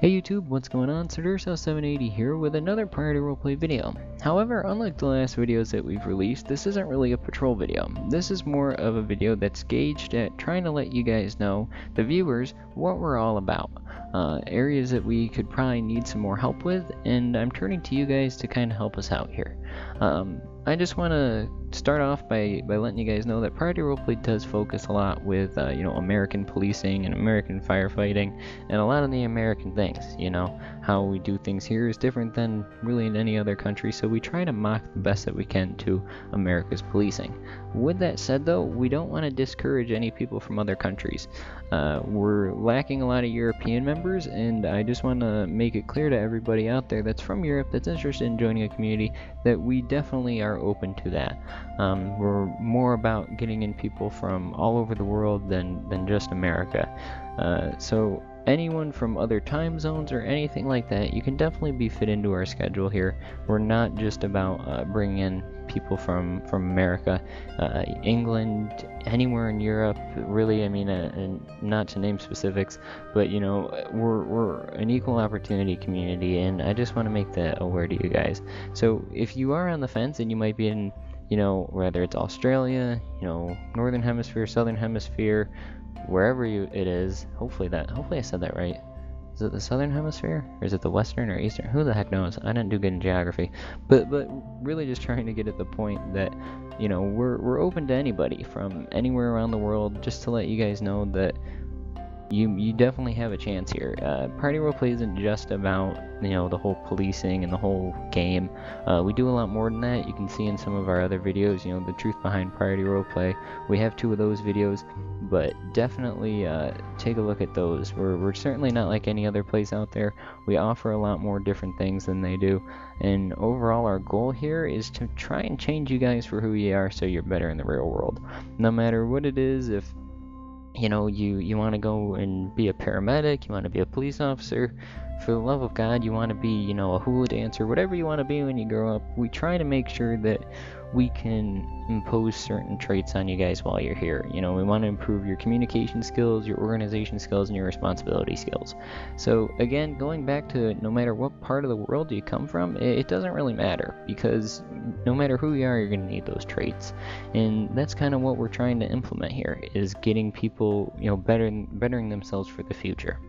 Hey YouTube, what's going on? Sirderso780 here with another priority roleplay video. However, unlike the last videos that we've released, this isn't really a patrol video. This is more of a video that's gauged at trying to let you guys know, the viewers, what we're all about. Areas that we could probably need some more help with, and I'm turning to you guys to kind of help us out here. I just want to start off by letting you guys know that Priority Roleplay does focus a lot with, American policing and American firefighting and a lot of the American things. How we do things here is different than really in any other country, so we try to mock the best that we can to America's policing. With that said, though, we don't want to discourage any people from other countries. We're lacking a lot of European members, and I just want to make it clear to everybody out there that's from Europe that's interested in joining a community that we definitely are open to that. We're more about getting in people from all over the world than just America. So anyone from other time zones or anything like that, you can definitely be fit into our schedule here. We're not just about bringing in people from America, England, anywhere in Europe, really. I mean, and not to name specifics, but we're an equal opportunity community, and I just want to make that aware to you guys. So if you are on the fence and you might be in, whether it's Australia, Northern Hemisphere, Southern Hemisphere, wherever it is, hopefully I said that right. Is it the Southern Hemisphere, or is it the Western or Eastern? Who the heck knows? I didn't do good in geography, but really just trying to get at the point that we're open to anybody from anywhere around the world, just to let you guys know that you definitely have a chance here. Priority Roleplay isn't just about the whole policing and the whole game. We do a lot more than that. You can see in some of our other videos, the truth behind Priority Roleplay. We have 2 of those videos, but definitely take a look at those. We're certainly not like any other place out there. We offer a lot more different things than they do, and overall our goal here is to try and change you guys for who you are, so you're better in the real world. No matter what it is, if you want to go and be a paramedic, you want to be a police officer, for the love of God, you want to be, a hula dancer, whatever you want to be when you grow up, we try to make sure that we can impose certain traits on you guys while you're here. We want to improve your communication skills, your organization skills, and your responsibility skills. So again, going back to no matter what part of the world you come from, it doesn't really matter, because no matter who you are, you're going to need those traits. And that's kind of what we're trying to implement here, is getting people, bettering themselves for the future.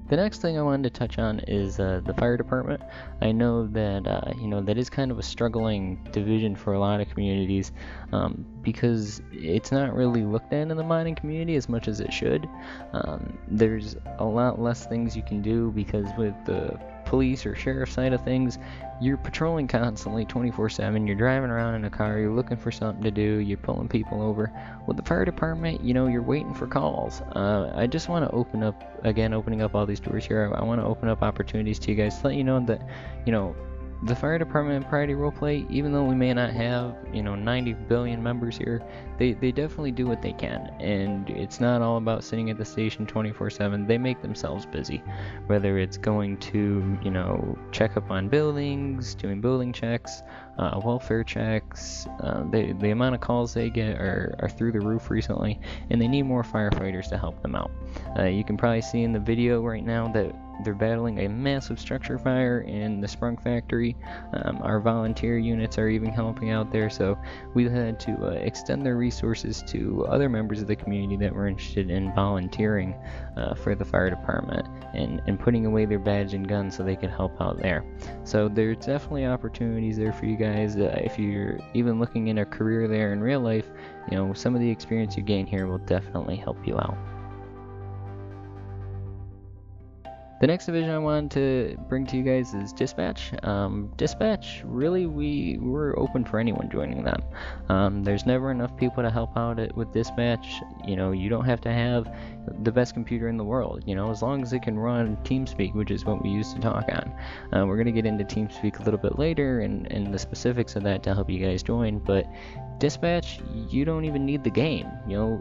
The next thing I wanted to touch on is the fire department. I know that that is kind of a struggling division for a lot of communities, because it's not really looked at in the mining community as much as it should. There's a lot less things you can do, because with the police or sheriff side of things, you're patrolling constantly 24/7, you're driving around in a car, you're looking for something to do, you're pulling people over. With the fire department, you're waiting for calls. I just want to opening up all these doors here, I want to open up opportunities to you guys to let you know that the fire department and Priority Roleplay, even though we may not have 90 billion members here, they definitely do what they can, and it's not all about sitting at the station 24/7. They make themselves busy, whether it's going to check up on buildings, doing building checks, welfare checks. The amount of calls they get are through the roof recently, and they need more firefighters to help them out. You can probably see in the video right now that they're battling a massive structure fire in the Sprung factory. Our volunteer units are even helping out there, so we had to extend their resources to other members of the community that were interested in volunteering for the fire department and putting away their badge and gun so they could help out there. So there's definitely opportunities there for you guys. If you're even looking in a career there in real life, some of the experience you gain here will definitely help you out. The next division I wanted to bring to you guys is Dispatch. Dispatch, really, we're open for anyone joining them. There's never enough people to help out with Dispatch. You don't have to have the best computer in the world, as long as it can run TeamSpeak, which is what we used to talk on. We're going to get into TeamSpeak a little bit later and the specifics of that to help you guys join, but Dispatch, you don't even need the game.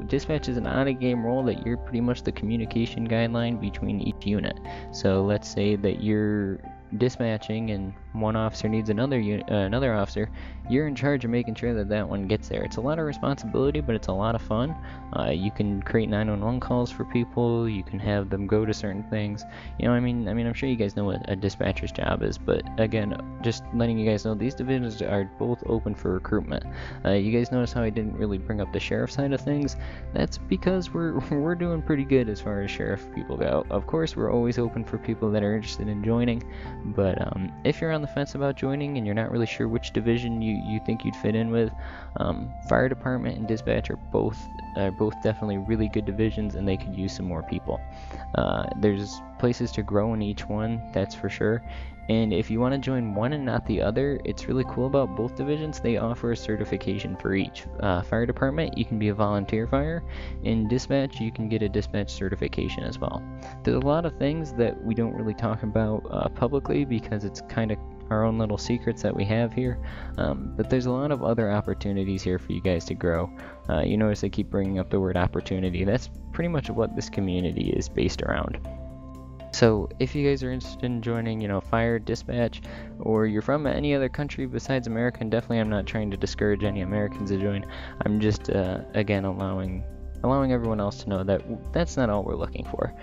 Dispatch is an on-a-game role that you're pretty much the communication guideline between each unit. So let's say that you're dispatching and one officer needs another officer, you're in charge of making sure that that one gets there. It's a lot of responsibility, but it's a lot of fun. You can create 911 calls for people. You can have them go to certain things. You know, I mean, I'm sure you guys know what a dispatcher's job is, but again, just letting you guys know, these divisions are both open for recruitment. You guys notice how I didn't really bring up the sheriff side of things? That's because we're doing pretty good as far as sheriff people go. Of course, we're always open for people that are interested in joining, but if you're on the fence about joining and you're not really sure which division you think you'd fit in with, fire department and dispatch are both definitely really good divisions, and they could use some more people. There's places to grow in each one, that's for sure. And if you want to join one and not the other, it's really cool about both divisions. They offer a certification for each. Fire department, you can be a volunteer fire. In dispatch, you can get a dispatch certification as well. There's a lot of things that we don't really talk about publicly because it's kind of our own little secrets that we have here, but there's a lot of other opportunities here for you guys to grow. You notice I keep bringing up the word opportunity. That's pretty much what this community is based around. So if you guys are interested in joining, fire, dispatch, or you're from any other country besides America, and definitely I'm not trying to discourage any Americans to join, I'm just again allowing everyone else to know that that's not all we're looking for.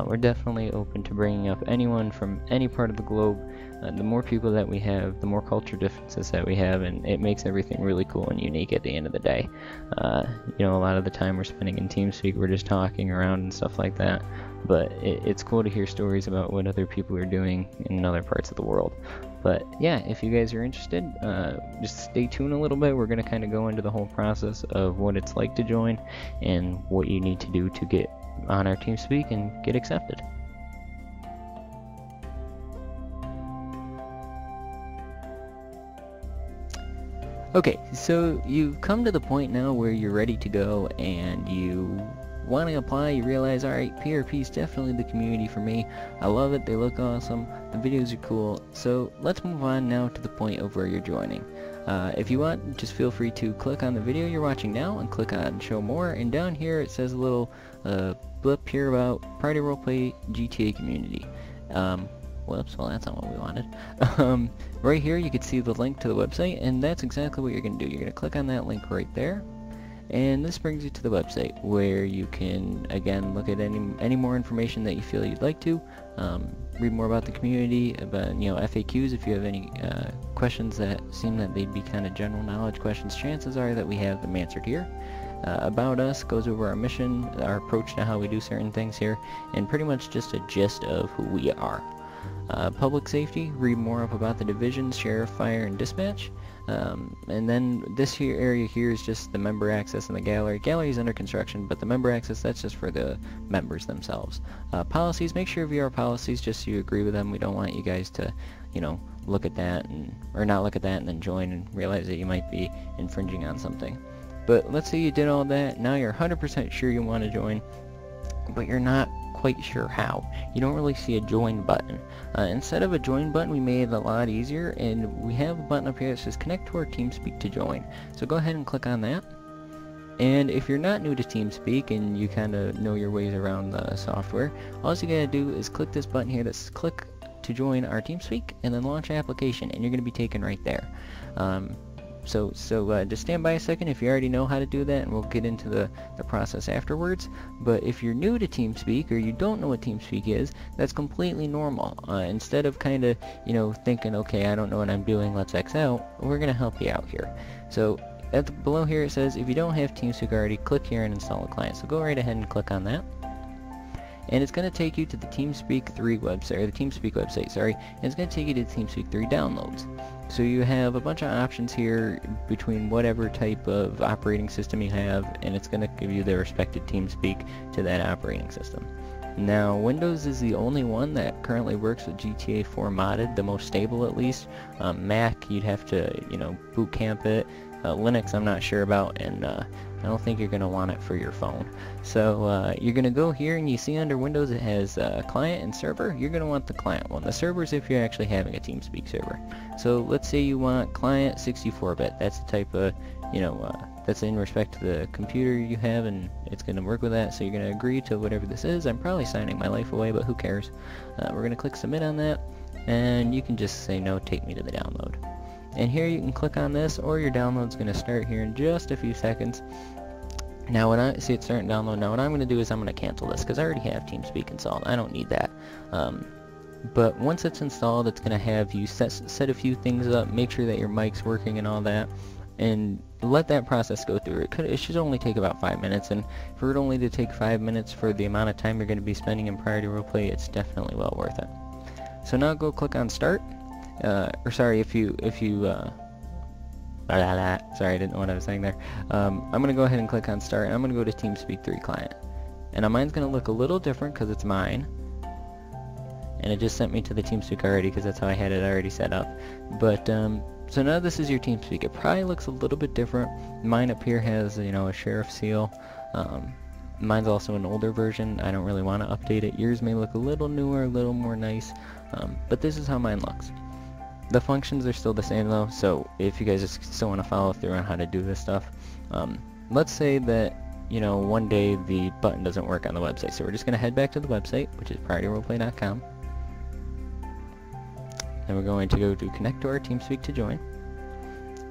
We're definitely open to bringing up anyone from any part of the globe. The more people that we have, the more culture differences that we have, and it makes everything really cool and unique at the end of the day. A lot of the time we're spending in TeamSpeak, we're just talking around and stuff like that, but it's cool to hear stories about what other people are doing in other parts of the world. But yeah, if you guys are interested, just stay tuned a little bit. We're going to kind of go into the whole process of what it's like to join and what you need to do to get on our TeamSpeak and get accepted. Okay, so you've come to the point now where you're ready to go and you want to apply. You realize, alright, PRP is definitely the community for me. I love it, they look awesome, the videos are cool. So let's move on now to the point of where you're joining. If you want, just feel free to click on the video you're watching now and click on show more, and down here it says a little blip here about Priority Roleplay GTA community. Whoops, well that's not what we wanted. Right here you can see the link to the website, and that's exactly what you're going to do. You're going to click on that link right there, and this brings you to the website where you can again look at any more information that you feel you'd like to, read more about the community, about FAQs if you have any questions that seem that they'd be kind of general knowledge questions. Chances are that we have them answered here. About us goes over our mission, our approach to how we do certain things here, and pretty much just a gist of who we are. Public safety, read more up about the divisions, sheriff, fire, and dispatch. And then this here area here is just the member access and the gallery. Gallery is under construction, but the member access, that's just for the members themselves. Policies, make sure of your policies just so you agree with them. We don't want you guys to, look at that or not look at that and then join and realize that you might be infringing on something. But let's say you did all that, now you're 100% sure you want to join, but you're not quite sure how. You don't really see a join button. Instead of a join button, we made it a lot easier, and we have a button up here that says connect to our TeamSpeak to join. So go ahead and click on that. And if you're not new to TeamSpeak and you kind of know your ways around the software, all you gotta do is click this button here that says click to join our TeamSpeak, and then launch application, and you're gonna be taken right there. So just stand by a second if you already know how to do that, and we'll get into the process afterwards. But if you're new to TeamSpeak or you don't know what TeamSpeak is, that's completely normal. Instead of kind of, thinking, okay, I don't know what I'm doing, let's X out, we're going to help you out here. So below here it says, if you don't have TeamSpeak already, click here and install a client. So go right ahead and click on that. And it's going to take you to the TeamSpeak 3 website, or the TeamSpeak website, sorry, and it's going to take you to the TeamSpeak 3 downloads. So you have a bunch of options here between whatever type of operating system you have, and it's going to give you the respected TeamSpeak to that operating system. Now, Windows is the only one that currently works with GTA 4 modded, the most stable at least. Mac, you'd have to, boot camp it. Linux, I'm not sure about, and I don't think you're going to want it for your phone. So you're going to go here, and you see under Windows it has client and server. You're going to want the client one. The server is if you're actually having a TeamSpeak server. So let's say you want client 64-bit. That's the type of, that's in respect to the computer you have, and it's going to work with that. So you're going to agree to whatever this is. I'm probably signing my life away, but who cares? We're going to click submit on that. and you can just say no, take me to the download. And here you can click on this, or your download's going to start here in just a few seconds. Now when I see it starting to download, now what I'm going to do is I'm going to cancel this because I already have TeamSpeak installed. I don't need that. But once it's installed, it's going to have you set a few things up, make sure that your mic's working and all that, and let that process go through. It should only take about 5 minutes, and for it only to take 5 minutes for the amount of time you're going to be spending in Priority Roleplay, it's definitely well worth it. So now go click on Start, or sorry, sorry, I didn't know what I was saying there. I'm going to go ahead and click on Start, and I'm going to go to TeamSpeak 3 Client. And now mine's going to look a little different because it's mine. And it just sent me to the TeamSpeak already because that's how I had it already set up. But, so now this is your TeamSpeak. It probably looks a little bit different. Mine up here has, you know, a sheriff seal. Mine's also an older version. I don't really want to update it. Yours may look a little newer, a little more nice. But this is how mine looks. The functions are still the same though, so if you guys just still want to follow through on how to do this stuff, let's say that, you know, one day the button doesn't work on the website, so we're just going to head back to the website, which is priorityroleplay.com, and we're going to go to connect to our TeamSpeak to join.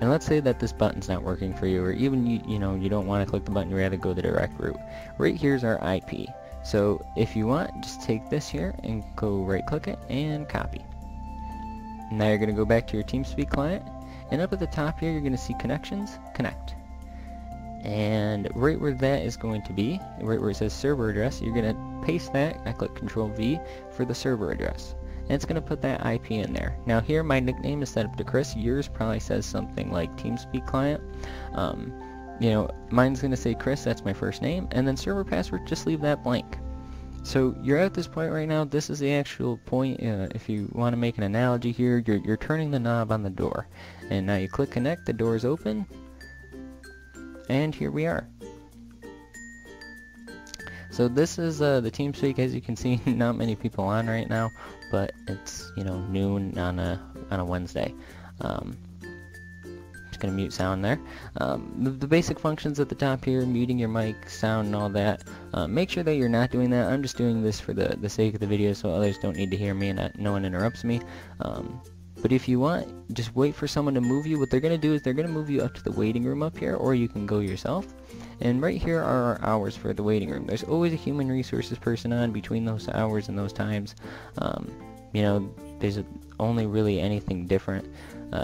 And let's say that this button's not working for you, or even you know, you don't want to click the button, you rather go the direct route. Right here's our IP. So if you want, just take this here and go right click it and copy. Now you're going to go back to your TeamSpeak client, and up at the top here you're going to see connections, connect. And right where that is going to be, right where it says server address, you're going to paste that. I click Control V for the server address, and it's going to put that IP in there. Now here my nickname is set up to Chris. Yours probably says something like TeamSpeak client. You know, mine's going to say Chris, that's my first name, and then server password, just leave that blank. So you're at this point right now. This is the actual point. If you want to make an analogy here, you're turning the knob on the door, and now you click connect, the door is open, and here we are. So this is the TeamSpeak. As you can see, not many people on right now, but it's, you know, noon on a Wednesday. Just gonna mute sound there. The basic functions at the top here, muting your mic, sound, and all that. Make sure that you're not doing that. I'm just doing this for the sake of the video, so others don't need to hear me and no one interrupts me. But if you want, just wait for someone to move you. What they're gonna do is they're gonna move you up to the waiting room up here, or you can go yourself. And right here are our hours for the waiting room. There's always a human resources person on between those hours and those times. You know, there's only really anything different.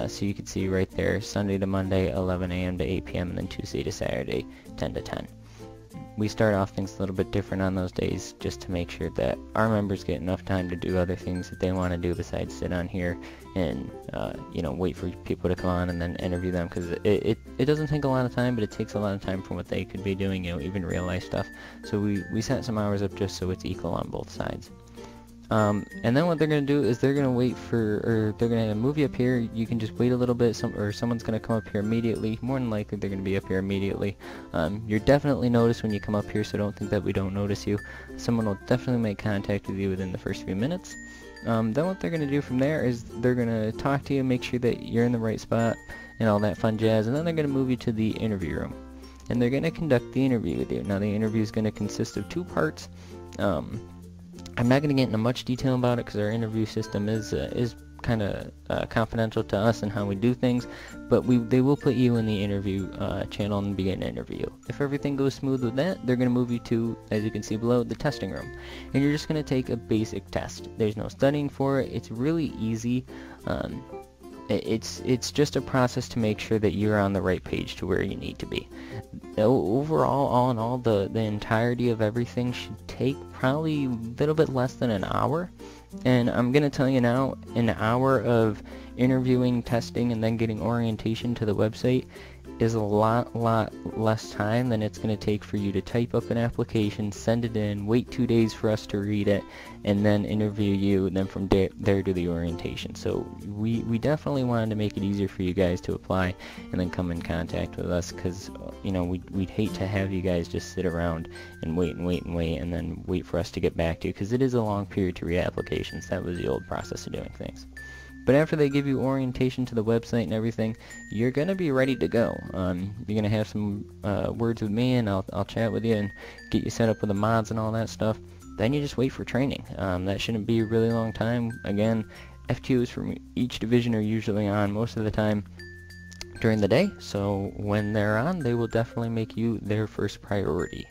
So you can see right there, Sunday to Monday, 11 a.m. to 8 p.m., and then Tuesday to Saturday, 10 to 10. We start off things a little bit different on those days, just to make sure that our members get enough time to do other things that they want to do besides sit on here and you know, wait for people to come on and then interview them, because it doesn't take a lot of time, but it takes a lot of time from what they could be doing, you know, even real life stuff. So we set some hours up just so it's equal on both sides. And then what they're going to do is they're going to wait for, or they're going to move you up here. You can just wait a little bit, or someone's going to come up here immediately. More than likely they're going to be up here immediately. You're definitely noticed when you come up here, so don't think that we don't notice you. Someone will definitely make contact with you within the first few minutes. Then what they're going to do from there is they're going to talk to you, make sure that you're in the right spot, and all that fun jazz, and then they're going to move you to the interview room. And they're going to conduct the interview with you. Now the interview is going to consist of 2 parts. I'm not going to get into much detail about it because our interview system is kind of confidential to us and how we do things, but they will put you in the interview channel and begin an interview. If everything goes smooth with that, they're going to move you to, as you can see below, the testing room, and you're just going to take a basic test. There's no studying for it. It's really easy. It's just a process to make sure that you're on the right page to where you need to be. Overall, all in all, the entirety of everything should take probably a little bit less than an hour. And I'm going to tell you now, an hour of interviewing, testing, and then getting orientation to the website is a lot less time than it's going to take for you to type up an application, send it in, wait 2 days for us to read it, and then interview you, and then from there do the orientation. So we definitely wanted to make it easier for you guys to apply and then come in contact with us, because you know, we'd hate to have you guys just sit around and wait and then wait for us to get back to you, because it is a long period to read applications. That was the old process of doing things. But after they give you orientation to the website and everything, you're going to be ready to go. You're going to have some words with me, and I'll chat with you and get you set up with the mods and all that stuff. Then you just wait for training. That shouldn't be a really long time. Again, FQs from each division are usually on most of the time during the day, so when they're on, they will definitely make you their first priority.